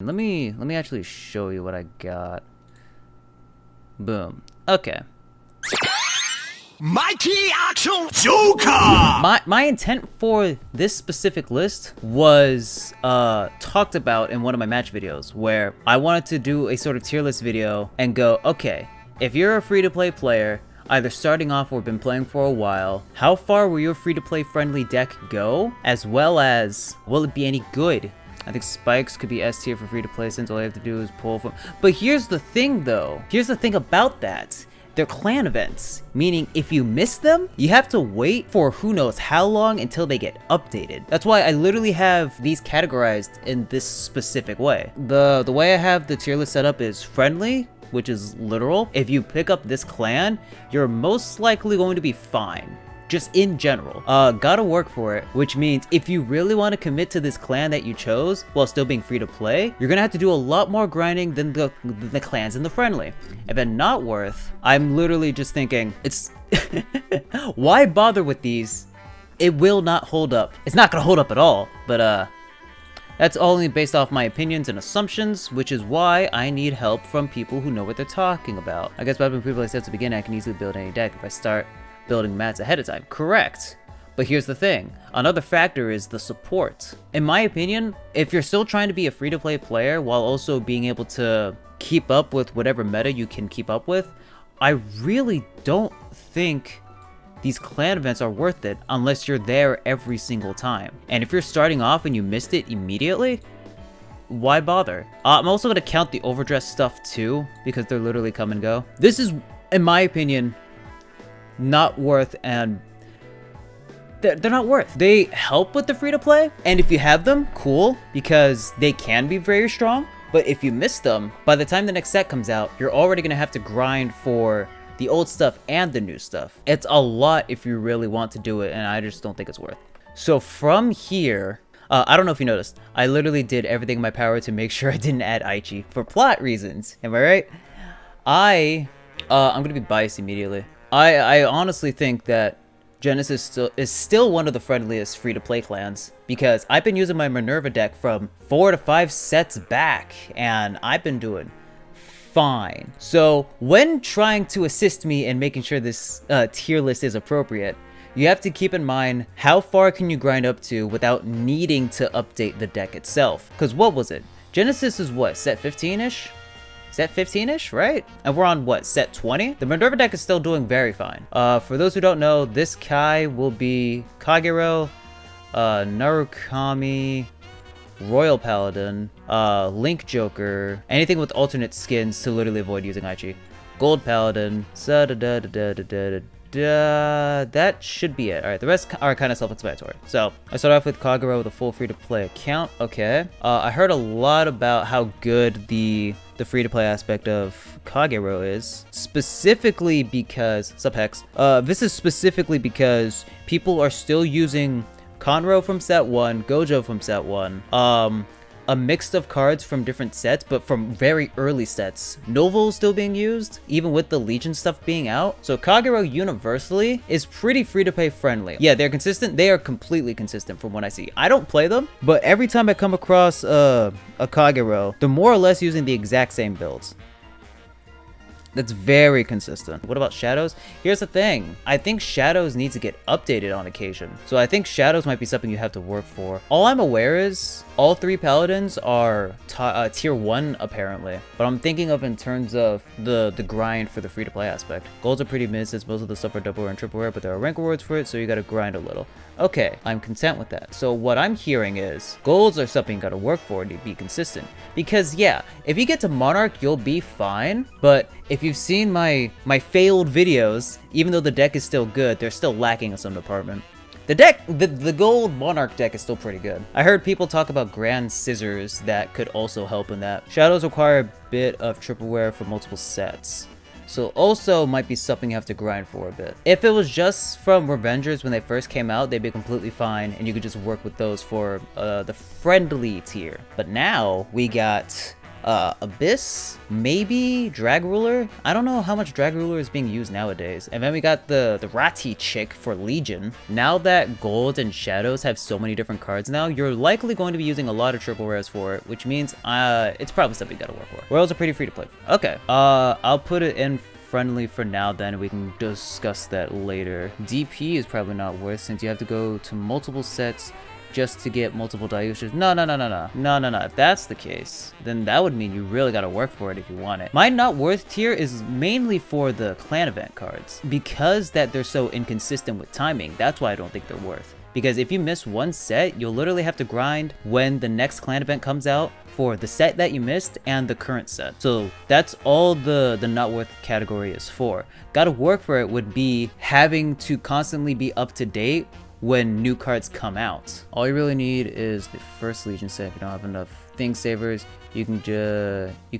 Let me actually show you what I got. Boom. Okay. Mighty Action Joker! My intent for this specific list was talked about in one of my match videos, where I wanted to do a sort of tier list video and go, okay, if you're a free-to-play player, either starting off or been playing for a while, how far will your free-to-play friendly deck go, as well as will it be any good? I think spikes could be S tier for free-to-play since all you have to do is pull from. But here's the thing though, here's the thing about that. They're clan events, meaning if you miss them, you have to wait for who knows how long until they get updated. That's why I literally have these categorized in this specific way. The way I have the tier list set up is friendly, which is literal. If you pick up this clan, you're most likely going to be fine. Just in general. Gotta work for it, which means if you really want to commit to this clan that you chose while still being free to play, you're gonna have to do a lot more grinding than the clans in the friendly. If it's not worth, I'm literally just thinking, it's why bother with these? It will not hold up. It's not gonna hold up at all, but that's only based off my opinions and assumptions, which is why I need help from people who know what they're talking about. I guess by being free-to-play since the beginning, I can easily build any deck if I start building mats ahead of time. Correct. But here's the thing. Another factor is the support. In my opinion, if you're still trying to be a free-to-play player while also being able to keep up with whatever meta you can keep up with, I really don't think these clan events are worth it unless you're there every single time. And if you're starting off and you missed it immediately, why bother? I'm also going to count the overdressed stuff too, because they're literally come and go. This is, in my opinion, not worth, and they're not worth. They help with the free-to-play, and if you have them, cool, because they can be very strong. But if you miss them, by the time the next set comes out, you're already going to have to grind for the old stuff and the new stuff. It's a lot if you really want to do it, and I just don't think it's worth. So from here, I don't know if you noticed, I literally did everything in my power to make sure I didn't add Aichi for plot reasons. Am I right? I'm gonna be biased immediately. I honestly think that Genesis is still one of the friendliest free-to-play clans, because I've been using my Minerva deck from 4 to 5 sets back, and I've been doing fine. So when trying to assist me in making sure this tier list is appropriate, you have to keep in mind how far can you grind up to without needing to update the deck itself. Because what was it? Genesis is what, set 15-ish? Set 15-ish, right? And we're on, what, set 20? The Minerva deck is still doing very fine. For those who don't know, this Kai will be Kagero, Narukami, Royal Paladin, Link Joker, anything with alternate skins to literally avoid using Aichi. Gold Paladin, that should be it. Alright, the rest are kind of self-explanatory. So, I start off with Kagero with a full free-to-play account. Okay. I heard a lot about how good the free-to-play aspect of Kagero is, specifically because, Subhex, this is specifically because people are still using Conro from set 1, Gojo from set 1, a mix of cards from different sets, but from very early sets. Novel is still being used, even with the Legion stuff being out. So Kagero universally is pretty free-to-play friendly. Yeah, they're consistent. They are completely consistent from what I see. I don't play them, but every time I come across a Kagero, they're more or less using the exact same builds. That's very consistent. What about Shadows? Here's the thing. I think Shadows needs to get updated on occasion. So I think Shadows might be something you have to work for. All I'm aware is all 3 Paladins are tier 1 apparently. But I'm thinking of in terms of the grind for the free-to-play aspect. Golds are pretty mid since most of the stuff are double rare and triple rare, but there are rank rewards for it, so you gotta grind a little. Okay, I'm content with that. So what I'm hearing is golds are something you gotta work for to be consistent. Because yeah, if you get to Monarch, you'll be fine. But if you've seen my failed videos, even though the deck is still good, they're still lacking in some department. The gold Monarch deck is still pretty good. I heard people talk about Grand Scissors that could also help in that. Shadows require a bit of triple wear for multiple sets, so also might be something you have to grind for a bit. If it was just from Revengers when they first came out, they'd be completely fine, and you could just work with those for the friendly tier. But now we got Abyss, maybe Drag Ruler. I don't know how much Drag Ruler is being used nowadays. And then we got the Rati chick for Legion. Now that Gold and Shadows have so many different cards now, you're likely going to be using a lot of triple rares for it, which means it's probably something you gotta work for. Royals are pretty free to play for. Okay, I'll put it in friendly for now, then we can discuss that later. DP is probably not worth, since you have to go to multiple sets just to get multiple dilutions. No. If that's the case, then that would mean you really gotta work for it if you want it. My not worth tier is mainly for the clan event cards, because that they're so inconsistent with timing. That's why I don't think they're worth. Because if you miss one set, you'll literally have to grind when the next clan event comes out for the set that you missed and the current set. So that's all the not worth category is for. Gotta work for it would be having to constantly be up to date when new cards come out. All you really need is the first Legion set. If you don't have enough Thing Savers, you could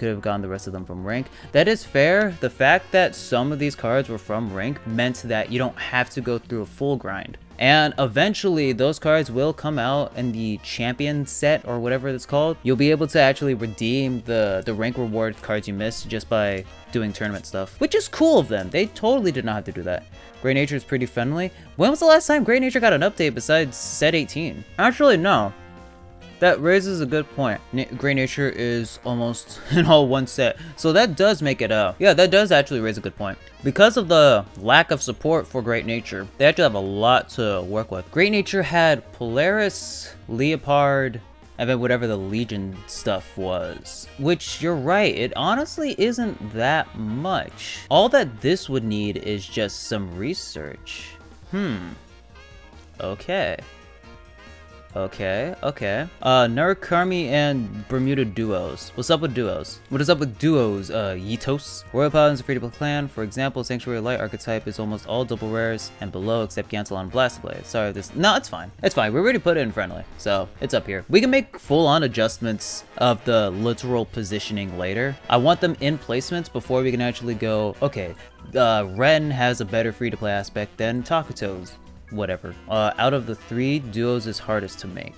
have gotten the rest of them from rank. That is fair. The fact that some of these cards were from rank meant that you don't have to go through a full grind. And eventually those cards will come out in the champion set or whatever it's called. You'll be able to actually redeem the rank reward cards you missed just by doing tournament stuff, which is cool of them. They totally did not have to do that. Great Nature is pretty friendly. When was the last time Great Nature got an update besides set 18? Actually, no. That raises a good point. Great Nature is almost in all one set, so that does make it yeah, that does actually raise a good point. Because of the lack of support for Great Nature, they actually have a lot to work with. Great Nature had Polaris, Leopard, and then whatever the Legion stuff was. Which, you're right, it honestly isn't that much. All that this would need is just some research. Okay. Narukami and Bermuda duos. What's up with duos? What is up with duos? Yitos. Royal Paladins, a free-to-play clan. For example, Sanctuary Light archetype is almost all double rares and below except Gantelon and Blastblade. Sorry, no, it's fine. It's fine. We already put it in friendly, so it's up here. We can make full-on adjustments of the literal positioning later. I want them in placements before we can actually go, okay, Ren has a better free-to-play aspect than Takuto's. Whatever. Out of the three, duos is hardest to make.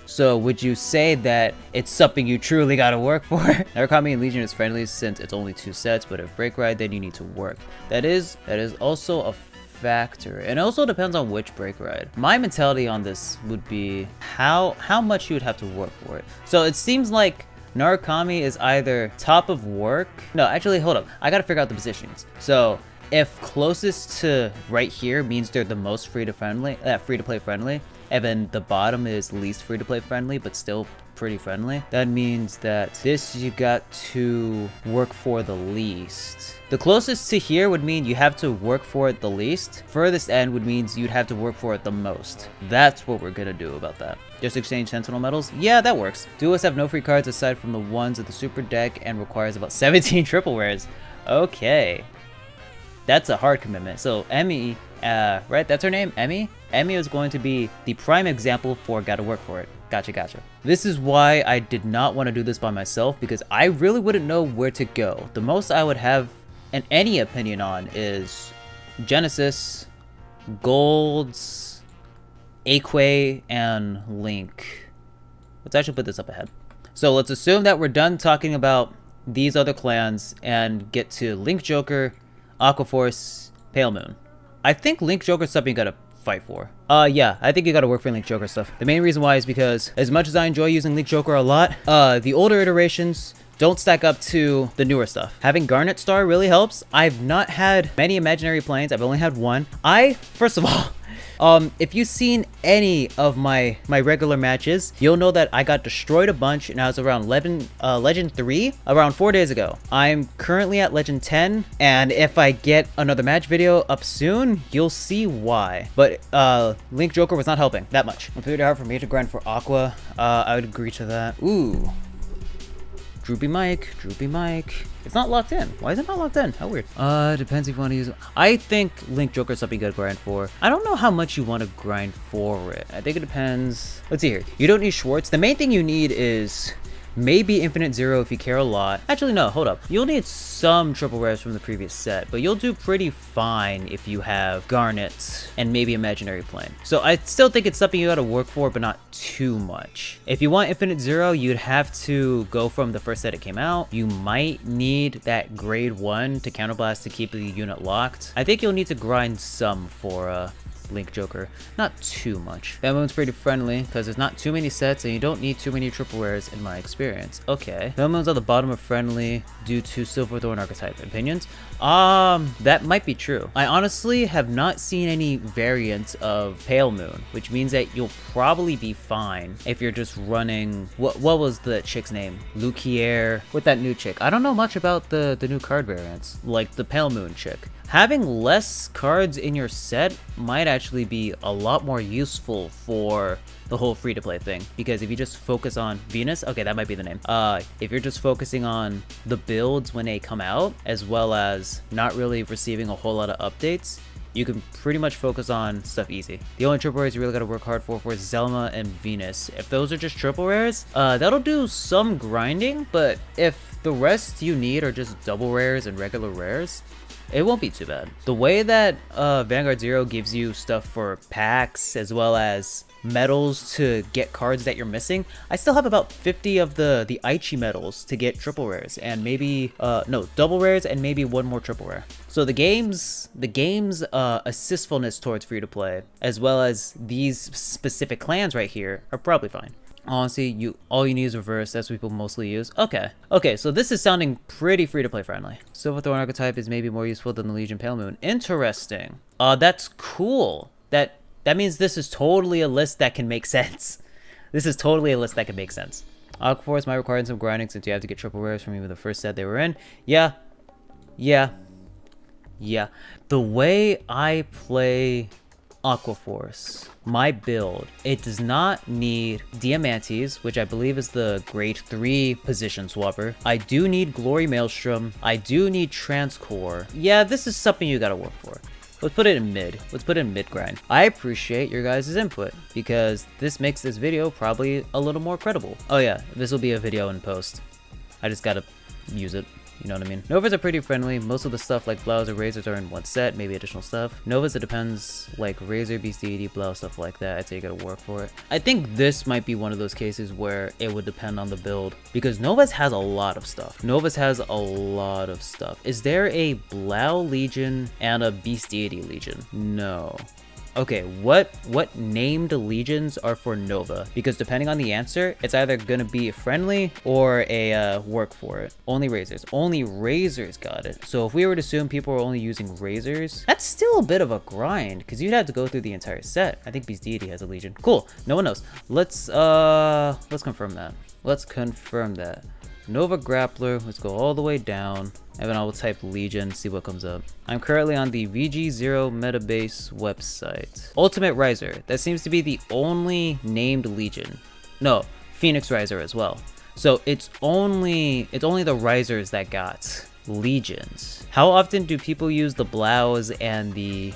So would you say that it's something you truly gotta work for? Narukami and Legion is friendly since it's only 2 sets, but if break ride, then you need to work. That is also a factor. And it also depends on which break ride. My mentality on this would be how much you would have to work for it. So it seems like Narukami is either top of work. No, actually, hold up. I gotta figure out the positions. So if closest to right here means they're the most free to play friendly, and then the bottom is least free to play friendly but still pretty friendly, that means that this you got to work for the least. The closest to here would mean you have to work for it the least. Furthest end would mean you'd have to work for it the most. That's what we're gonna do about that. Just exchange Sentinel medals? Yeah, that works. Duelists have no free cards aside from the ones at the super deck and requires about 17 triple rares. Okay. That's a hard commitment. So Emmy, right? That's her name, Emmy? Emmy is going to be the prime example for gotta work for it. Gotcha. This is why I did not want to do this by myself, because I really wouldn't know where to go. The most I would have any opinion on is Genesis, Golds, Aqua, and Link. Let's actually put this up ahead. So let's assume that we're done talking about these other clans and get to Link Joker, Aqua Force, Pale Moon. I think Link Joker is something you gotta fight for. Yeah, I think you gotta work for Link Joker stuff. The main reason why is because as much as I enjoy using Link Joker a lot, the older iterations don't stack up to the newer stuff. Having Garnet Star really helps. I've not had many imaginary planes. I've only had one. First of all, if you've seen any of my regular matches, you'll know that I got destroyed a bunch and I was around Legend 3 around 4 days ago. I'm currently at Legend 10, and if I get another match video up soon, you'll see why. But Link Joker was not helping that much. It's pretty hard for me to grind for Aqua. I would agree to that. Ooh. Droopy mic. It's not locked in. Why is it not locked in? How weird. Depends if you want to use it. I think Link Joker is something you gotta grind for. I don't know how much you want to grind for it. I think it depends. Let's see here. You don't need Schwartz. The main thing you need is Maybe Infinite Zero if you care a lot. Actually, no, hold up. You'll need some triple rares from the previous set, but you'll do pretty fine if you have Garnet and maybe Imaginary Plane. So I still think it's something you gotta work for, but not too much. If you want Infinite Zero, you'd have to go from the first set it came out. You might need that grade 1 to counterblast to keep the unit locked. I think you'll need to grind some for Link Joker. Not too much. That moon's pretty friendly because there's not too many sets and you don't need too many triple rares in my experience. Okay. That moon's on the bottom of friendly due to Silverthorn archetype. Opinions? That might be true. I honestly have not seen any variants of Pale Moon, which means that you'll probably be fine if you're just running... What was the chick's name? Lukier with that new chick. I don't know much about the new card variants, like the Pale Moon chick. Having less cards in your set might actually be a lot more useful for the whole free-to-play thing, because if you just focus on Venus, okay, that might be the name. If you're just focusing on the builds when they come out, as well as not really receiving a whole lot of updates, you can pretty much focus on stuff easy. The only triple rares you really gotta work hard for is Zelma and Venus. If those are just triple rares, that'll do some grinding, but if the rest you need are just double rares and regular rares, it won't be too bad. The way that Vanguard Zero gives you stuff for packs as well as medals to get cards that you're missing, I still have about 50 of the Aichi medals to get triple rares and maybe no, double rares and maybe one more triple rare. So the game's assistfulness towards free to play as well as these specific clans right here are probably fine. Honestly, all you need is reverse. That's what people mostly use. Okay, so this is sounding pretty free-to-play friendly. Silverthorn archetype is maybe more useful than the Legion Pale Moon. Interesting. That's cool. That means this is totally a list that can make sense. This is totally a list that can make sense. Aqua Force might require some grinding since you have to get triple rares from even the first set they were in. Yeah. The way I play Aqua Force, my build, it does not need Diamantes, which I believe is the grade 3 position swapper. I do need Glory Maelstrom. I do need Transcore. Yeah, this is something you gotta work for. Let's put it in mid. Let's put it in mid grind. I appreciate your guys' input because this makes this video probably a little more credible. Oh yeah, this will be a video in post. I just gotta use it. You know what I mean? Novas are pretty friendly. Most of the stuff like Blouse or Razors are in one set, maybe additional stuff. Novas, it depends, like Razor, Beast Deity, Blouse, stuff like that. I'd say you gotta work for it. I think this might be one of those cases where it would depend on the build because Novas has a lot of stuff. Is there a Blau Legion and a Beast Deity Legion? No. Okay, what named legions are for Nova? Because depending on the answer, it's either gonna be a friendly or a work for it. Only razors got it. So if we were to assume people are only using razors, that's still a bit of a grind because you'd have to go through the entire set. I think Beast Deity has a legion. Cool, no one knows. Let's confirm that. Nova Grappler, let's go all the way down, and then I will type Legion, see what comes up. I'm currently on the VG0 Metabase website. Ultimate Riser, that seems to be the only named Legion. No, Phoenix Riser as well. So it's only the Risers that got Legions. How often do people use the Blouse and the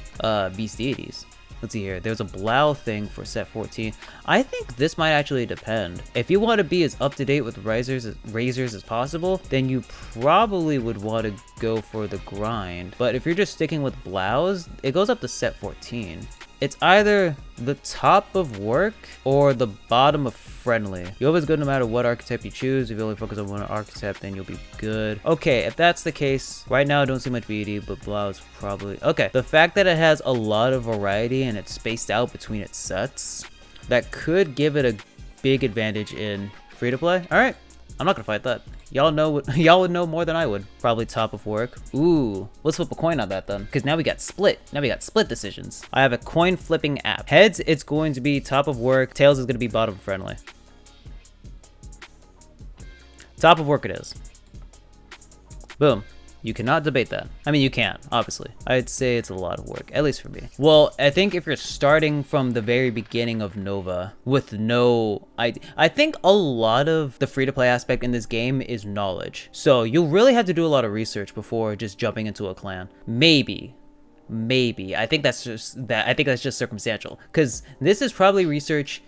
Beast Deities? Let's see here. There's a Blau thing for set 14. I think this might actually depend. If you want to be as up to date with razors as possible, then you probably would want to go for the grind. But if you're just sticking with Blaus, it goes up to set 14. It's either the top of work or the bottom of friendly. You're always good no matter what archetype you choose. If you only focus on one archetype, then you'll be good. Okay, if that's the case, right now I don't see much BD, but Blau is probably... Okay, the fact that it has a lot of variety and it's spaced out between its sets, that could give it a big advantage in free-to-play. All right, I'm not gonna fight that. Y'all would know more than I would. Probably top of work. Ooh, let's flip a coin on that then, because now we got split. Decisions. I have a coin flipping app. Heads, it's going to be top of work. Tails is going to be bottom friendly. Top of work it is. Boom. You cannot debate that. I mean, you can, obviously. I'd say it's a lot of work, at least for me. Well, I think if you're starting from the very beginning of Nova with no... I think a lot of the free-to-play aspect in this game is knowledge. So you'll really have to do a lot of research before just jumping into a clan. Maybe. I think that's just circumstantial. Because this is probably research.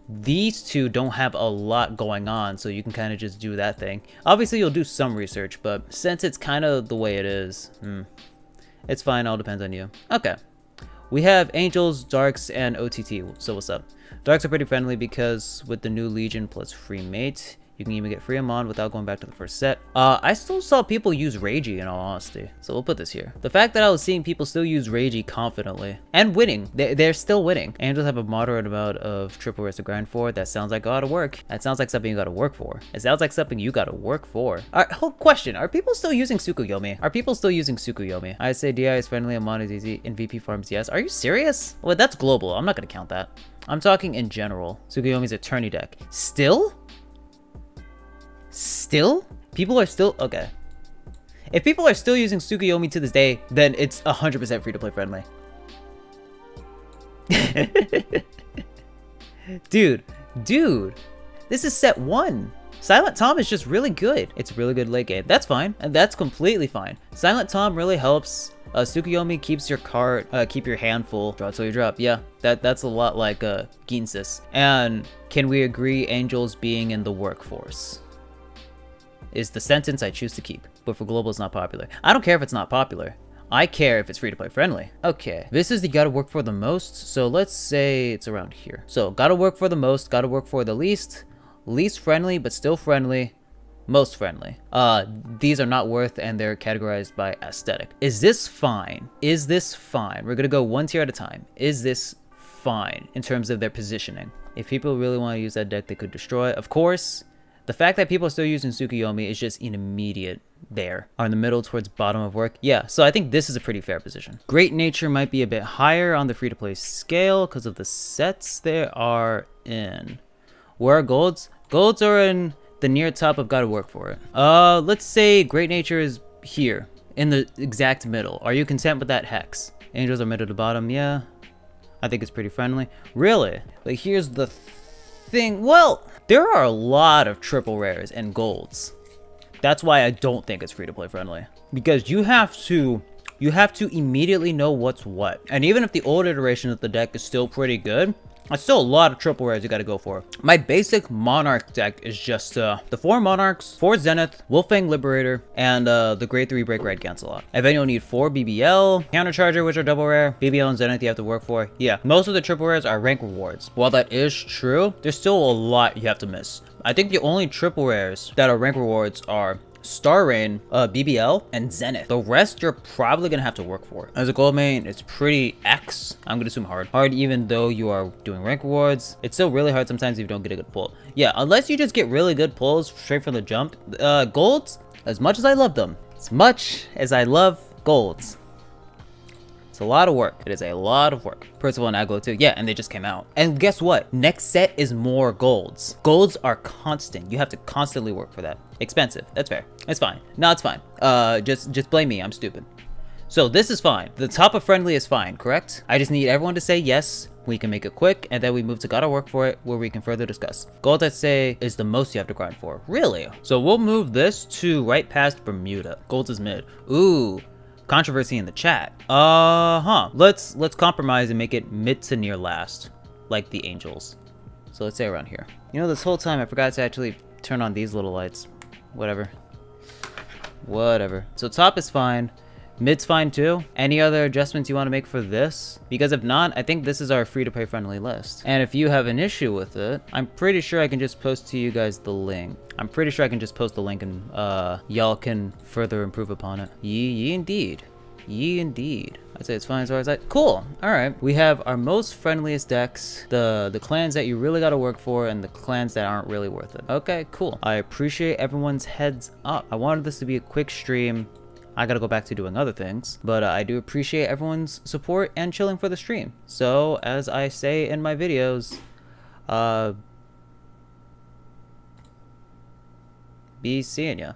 These two don't have a lot going on, so you can kind of just do that thing. Obviously, you'll do some research, but since it's kind of the way it is, it's fine. All depends on you. Okay. We have Angels, Darks, and OTT. So what's up? Darks are pretty friendly because with the new Legion plus free mate, you can even get free Amon without going back to the first set. I still saw people use Ragey in all honesty. So we'll put this here. The fact that I was seeing people still use Ragey confidently and winning. They're still winning. Angels have a moderate amount of triple rares to grind for. That sounds like a lot of work. That sounds like something you gotta work for. It sounds like something you gotta work for. Alright, whole question. Are people still using Tsukuyomi? Are people still using Tsukuyomi? I say DI is friendly, Amon is easy, and VP farms yes. Are you serious? Well, that's global. I'm not gonna count that. I'm talking in general. Tsukuyomi's a tourney deck. Still? Still? People are still... Okay. If people are still using Tsukuyomi to this day, then it's 100% free-to-play friendly. Dude. This is set 1. Silent Tom is just really good. It's really good late game. That's fine. And that's completely fine. Silent Tom really helps. Tsukuyomi keeps your card, keep your hand full. Draw till you drop. Yeah, that's a lot like Ginsis. And can we agree Angels being in the workforce is the sentence I choose to keep, but for global it's not popular. I don't care if it's not popular. I care if it's free to play friendly. Okay, this is the gotta work for the most, so let's say it's around here. So gotta work for the most, gotta work for the least friendly, but still friendly, most friendly. These are not worth and they're categorized by aesthetic. Is this fine? Is this fine? We're gonna go one tier at a time. Is this fine in terms of their positioning? If people really want to use that deck, they could destroy it. Of course, the fact that people are still using Tsukuyomi is just an immediate there. Are in the middle towards bottom of work? Yeah, so I think this is a pretty fair position. Great Nature might be a bit higher on the free-to-play scale because of the sets they are in. Where are golds? Golds are in the near top of gotta work for it. Let's say Great Nature is here, in the exact middle. Are you content with that hex? Angels are middle to bottom, yeah. I think it's pretty friendly. Really? But here's the thing. Well, there are a lot of triple rares and golds. That's why I don't think it's free to play friendly. Because you have to immediately know what's what. And even if the old iteration of the deck is still pretty good, it's still a lot of triple rares you gotta go for. My basic Monarch deck is just the 4 Monarchs, 4 Zenith, Wolfang Liberator, and the grade 3 Break Red Cancel Out. And then you'll need 4 BBL, Countercharger, which are double rare, BBL and Zenith you have to work for. Yeah, most of the triple rares are rank rewards. While that is true, there's still a lot you have to miss. I think the only triple rares that are rank rewards are Star Rain, BBL, and Zenith. The rest you're probably gonna have to work for. As a gold main, it's pretty X. I'm gonna assume hard. Hard even though you are doing rank rewards. It's still really hard sometimes if you don't get a good pull. Yeah, unless you just get really good pulls straight from the jump. Golds, as much as I love them, as much as I love golds, it's a lot of work. It is a lot of work. Percival and Aglo too. Yeah, and they just came out. And guess what? Next set is more golds. Golds are constant. You have to constantly work for that. Expensive. That's fair. It's fine. No, it's fine. Just blame me. I'm stupid. So this is fine. The top of friendly is fine, correct? I just need everyone to say yes. We can make it quick, and then we move to gotta work for it, where we can further discuss. Gold, I'd say, is the most you have to grind for. Really? So we'll move this to right past Bermuda. Gold is mid. Ooh. Controversy in the chat. Let's compromise and make it mid to near last, like the Angels. So let's say around here. You know, this whole time I forgot to actually turn on these little lights. Whatever. So top is fine. Mid's fine too. Any other adjustments you want to make for this? Because if not, I think this is our free-to-play friendly list. And if you have an issue with it, I'm pretty sure I can just post to you guys the link. I'm pretty sure I can just post the link and y'all can further improve upon it. Ye indeed. Ye indeed. I'd say it's fine as far as that. Cool. All right. We have our most friendliest decks, the clans that you really got to work for, and the clans that aren't really worth it. Okay, cool. I appreciate everyone's heads up. I wanted this to be a quick stream. I gotta go back to doing other things, but I do appreciate everyone's support and chilling for the stream. So as I say in my videos, be seeing ya.